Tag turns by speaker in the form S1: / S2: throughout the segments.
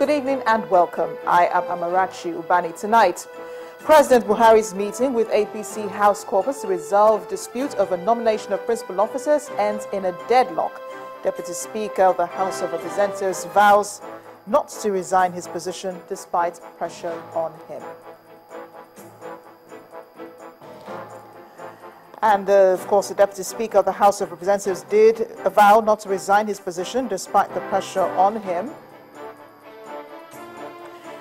S1: Good evening and welcome. I am Amarachi Ubani. Tonight, President Buhari's meeting with APC House Caucus to resolve dispute over nomination of principal officers ends in a deadlock. Deputy Speaker of the House of Representatives vows not to resign his position despite pressure on him. And of course, the Deputy Speaker of the House of Representatives did vow not to resign his position despite the pressure on him.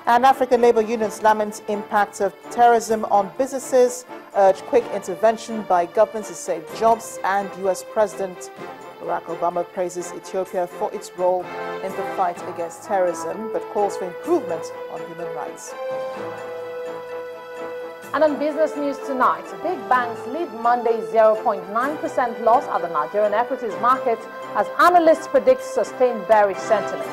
S1: And African Labour Unions lament impact of terrorism on businesses, urge quick intervention by governments to save jobs, and U.S. President Barack Obama praises Ethiopia for its role in the fight against terrorism, but calls for improvement on human rights.
S2: And on business news tonight, big banks lead Monday's 0.9% loss at the Nigerian equities market as analysts predict sustained bearish sentiments.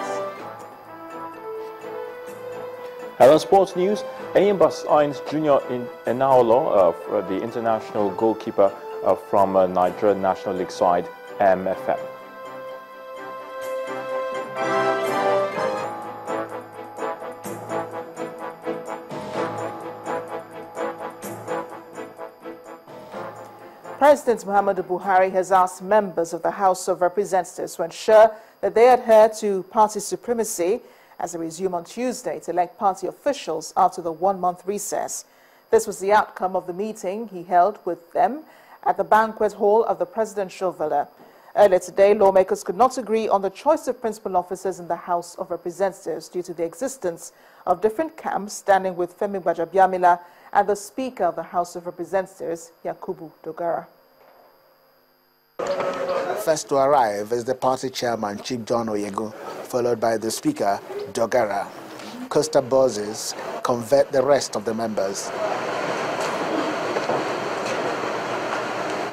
S3: And on sports news, Enyimba signs Junior Enaolo, the international goalkeeper from Nigerian National League side MFM.
S1: President Muhammadu Buhari has asked members of the House of Representatives to ensure that they adhere to party supremacy as they resume on Tuesday to elect party officials after the one-month recess. This was the outcome of the meeting he held with them at the banquet hall of the presidential villa. Earlier today, lawmakers could not agree on the choice of principal officers in the House of Representatives due to the existence of different camps, standing with Femi Gbajabiamila and the Speaker of the House of Representatives, Yakubu Dogara.
S4: First to arrive is the party chairman, Chief John Oyego, followed by the Speaker, Dogara. Costa bosses convert the rest of the members.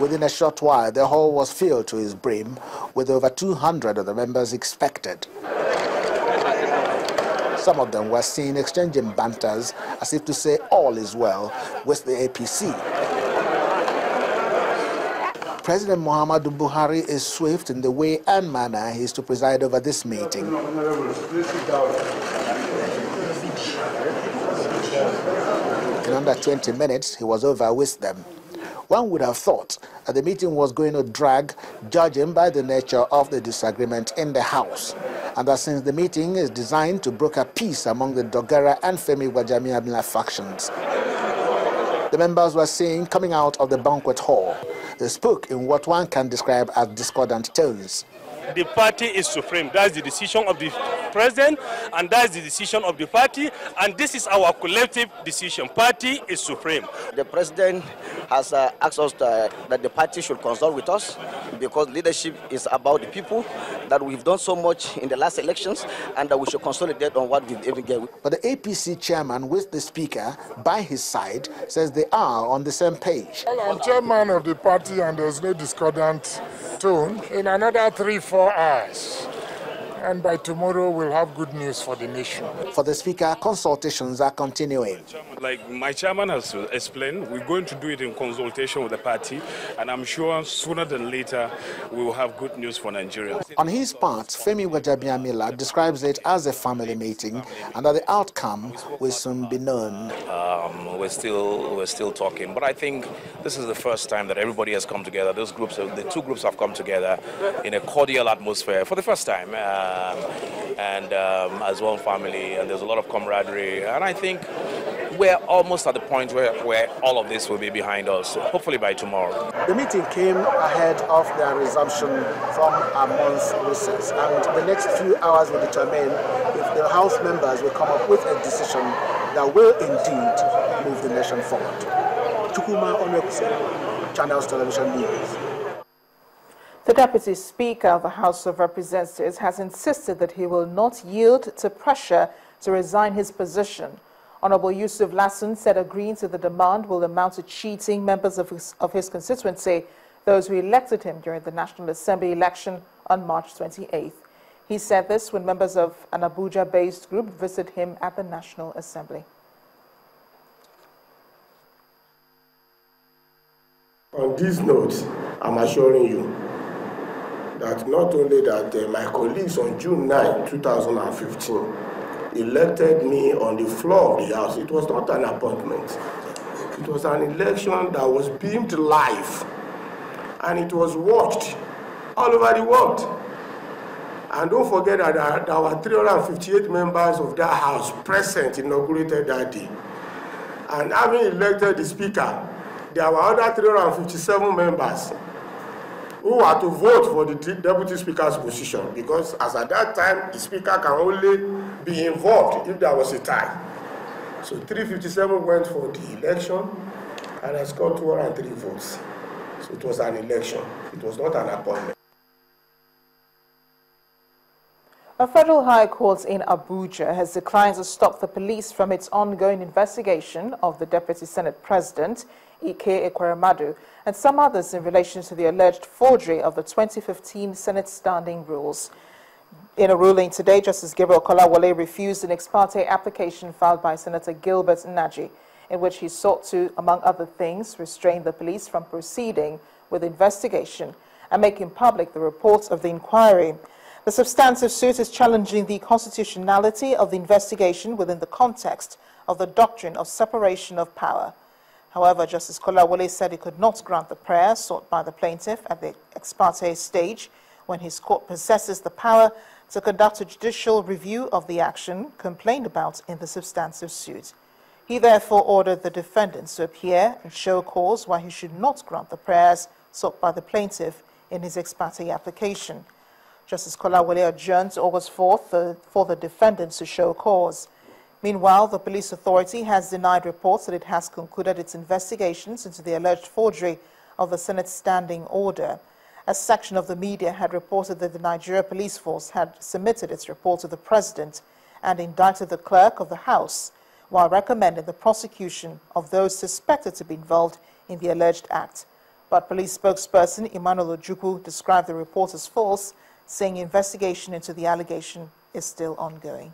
S4: Within a short while, the hall was filled to its brim, with over 200 of the members expected. Some of them were seen exchanging banters as if to say all is well with the APC. President Muhammadu Buhari is swift in the way and manner he is to preside over this meeting. In under 20 minutes, he was over with them. One would have thought that the meeting was going to drag, judging by the nature of the disagreement in the House, and that since the meeting is designed to broker peace among the Dogara and Femi Gbajabiamila factions. The members were seen coming out of the banquet hall. They spoke in what one can describe as discordant tones.
S5: The party is supreme. That's the decision of the president, and that's the decision of the party, and this is our collective decision. Party is supreme.
S6: The president has asked us that the party should consult with us because leadership is about the people, that we've done so much in the last elections, and that we should consolidate on what we've even get.
S4: But the APC chairman with the speaker by his side says they are on the same page.
S7: Well, I'm chairman of the party and there's no discordant tone. In another 3-4 hours, and by tomorrow we'll have good news for the nation.
S4: For the speaker, consultations are continuing.
S5: Like my chairman has explained, we're going to do it in consultation with the party, and I'm sure sooner than later we will have good news for Nigeria.
S4: On his part, Femi Gbajabiamila describes it as a family meeting and that the outcome will soon be known.
S8: We're still talking, but I think this is the first time that everybody has come together. Those groups, the two groups have come together in a cordial atmosphere for the first time. As one family, and there's a lot of camaraderie, and I think we're almost at the point where all of this will be behind us, hopefully by tomorrow.
S4: The meeting came ahead of their resumption from a month's recess, and the next few hours will determine if the House members will come up with a decision that will indeed move the nation forward. Chukuma Onwekuse, Channels Television News.
S1: The Deputy Speaker of the House of Representatives has insisted that he will not yield to pressure to resign his position. Honorable Yusuf Lasson said agreeing to the demand will amount to cheating members of his constituency, those who elected him during the National Assembly election on March 28th. He said this when members of an Abuja-based group visited him at the National Assembly.
S9: On this note, I'm assuring you that not only that my colleagues on June 9, 2015 elected me on the floor of the House, it was not an appointment. It was an election that was beamed live, and it was watched all over the world. And don't forget that there were 358 members of that House present, inaugurated that day. And having elected the Speaker, there were other 357 members who were to vote for the Deputy Speaker's position, because as at that time, the Speaker can only be involved if there was a tie. So 357 went for the election, and I scored 203 votes. So it was an election. It was not an appointment.
S1: A federal high court in Abuja has declined to stop the police from its ongoing investigation of the Deputy Senate President, Ike Ekweremadu, and some others in relation to the alleged forgery of the 2015 Senate Standing Rules. In a ruling today, Justice Gabriel Kolawole refused an ex parte application filed by Senator Gilbert Naji, in which he sought to, among other things, restrain the police from proceeding with the investigation and making public the reports of the inquiry. The substantive suit is challenging the constitutionality of the investigation within the context of the doctrine of separation of power. However, Justice Kolawole said he could not grant the prayer sought by the plaintiff at the ex parte stage when his court possesses the power to conduct a judicial review of the action complained about in the substantive suit. He therefore ordered the defendants to appear and show cause why he should not grant the prayers sought by the plaintiff in his ex parte application. Justice Kolawole adjourned to August 4th for the defendants to show cause. Meanwhile, the police authority has denied reports that it has concluded its investigations into the alleged forgery of the Senate Standing Order. A section of the media had reported that the Nigeria Police Force had submitted its report to the president and indicted the clerk of the House, while recommending the prosecution of those suspected to be involved in the alleged act. But police spokesperson Emmanuel Ojukwu described the report as false, saying investigation into the allegation is still ongoing.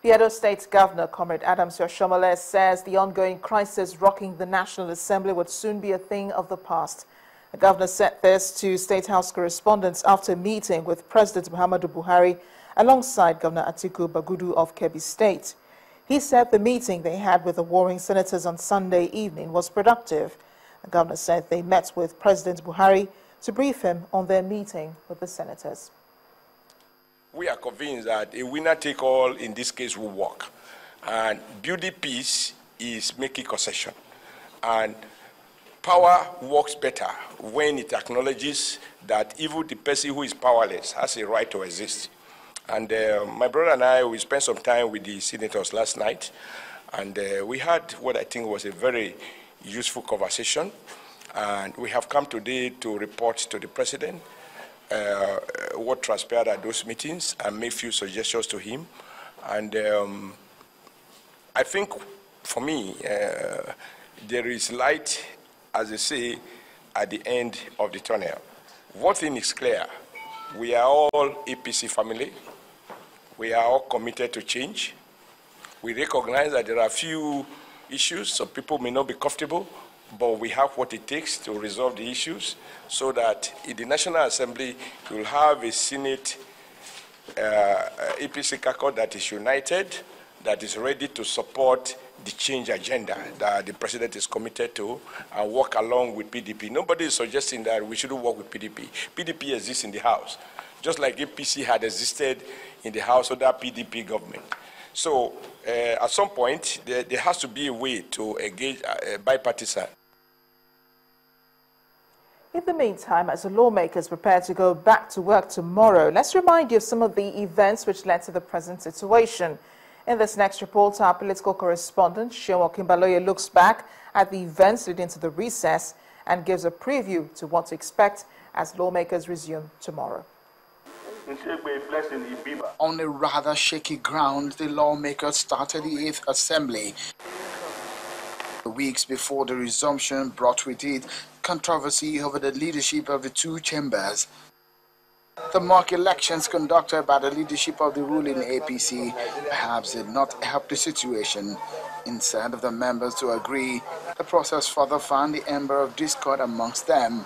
S1: The Edo State Governor, Comrade Adams Yoshomole, says the ongoing crisis rocking the National Assembly would soon be a thing of the past. The governor said this to State House correspondents after a meeting with President Muhammadu Buhari alongside Governor Atiku Bagudu of Kebbi State. He said the meeting they had with the warring senators on Sunday evening was productive. The governor said they met with President Buhari to brief him on their meeting with the senators.
S10: We are convinced that a winner-take-all in this case will work. And building peace is making concession. And power works better when it acknowledges that even the person who is powerless has a right to exist. And my brother and I, we spent some time with the senators last night, and we had what I think was a very useful conversation. And we have come today to report to the president what transpired at those meetings and make few suggestions to him. And I think, for me, there is light, as they say, at the end of the tunnel. One thing is clear. We are all APC family. We are all committed to change. We recognize that there are a few issues. Some people may not be comfortable, but we have what it takes to resolve the issues so that in the National Assembly, you'll have a Senate APC caucus that is united, that is ready to support the change agenda that the president is committed to and work along with PDP. Nobody is suggesting that we shouldn't work with PDP. PDP exists in the House, just like APC had existed in the House under PDP government. So at some point, there has to be a way to engage bipartisan.
S1: In the meantime, as the lawmakers prepare to go back to work tomorrow, let's remind you of some of the events which led to the present situation. In this next report, our political correspondent, Shewa Kimbaloye, looks back at the events leading to the recess and gives a preview to what to expect as lawmakers resume tomorrow.
S4: On a rather shaky ground, the lawmakers started the 8th Assembly. Weeks before the resumption brought with it controversy over the leadership of the two chambers. The mock elections conducted by the leadership of the ruling APC perhaps did not help the situation. Instead of the members to agree, the process further found the ember of discord amongst them.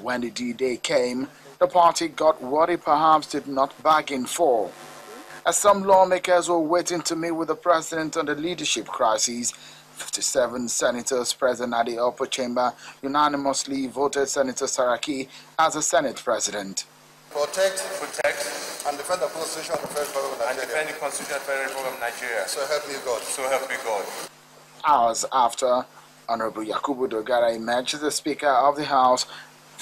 S11: And when the D-Day came, the party got what it perhaps did not bargain for. As some lawmakers were waiting to meet with the president on the leadership crisis, 57 senators present at the upper chamber unanimously voted Senator Saraki as the Senate president.
S12: Protect, and defend the Constitution of the Federal Republic of Nigeria.
S13: And defend the Constitution of the Federal Republic of Nigeria.
S12: So help me God.
S13: So help me God.
S11: Hours after Honorable Yakubu Dogara emerged as the Speaker of the House,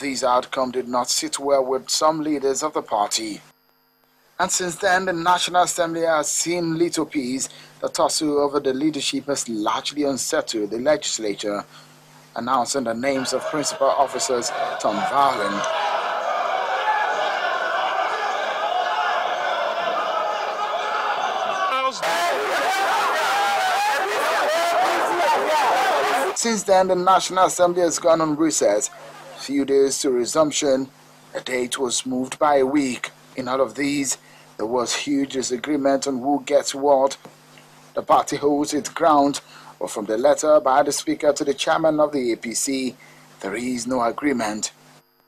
S11: this outcome did not sit well with some leaders of the party. And since then, the National Assembly has seen little peace. The tussle over the leadership has largely unsettled the legislature, announcing the names of principal officers turned violent. Since then, the National Assembly has gone on recess. Few days to resumption, the date was moved by a week. In all of these, there was huge disagreement on who gets what. The party holds its ground, but from the letter by the Speaker to the chairman of the APC, there is no agreement.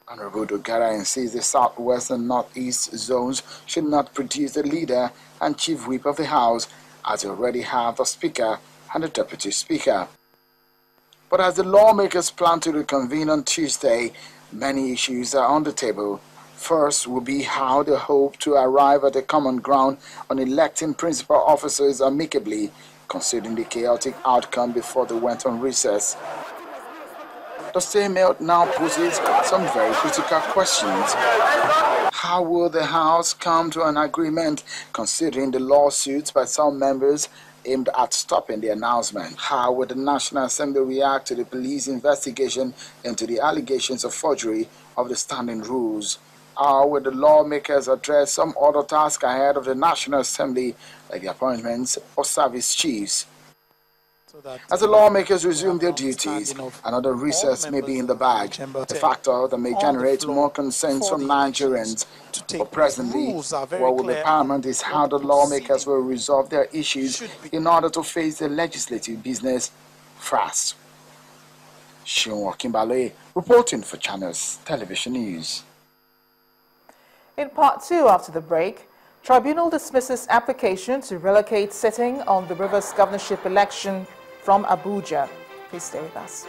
S11: Honorable Dogara insists the Southwest and Northeast zones should not produce the leader and chief whip of the House, as they already have the Speaker and the Deputy Speaker. But as the lawmakers plan to reconvene on Tuesday, many issues are on the table. First will be how they hope to arrive at a common ground on electing principal officers amicably, considering the chaotic outcome before they went on recess. The stalemate now poses some very critical questions. How will the House come to an agreement considering the lawsuits by some members aimed at stopping the announcement? How will the National Assembly react to the police investigation into the allegations of forgery of the standing rules? How will the lawmakers address some other tasks ahead of the National Assembly, like the appointments of service chiefs? As the lawmakers resume their duties, another recess may be in the bag, a factor that may generate more concerns from Nigerians. But presently, what will be paramount is how the lawmakers will resolve their issues in order to face the legislative business fast. Shion Kimbale, reporting for Channels Television News.
S1: In part 2 after the break, Tribunal dismisses application to relocate sitting on the Rivers governorship election from Abuja. Please stay with us.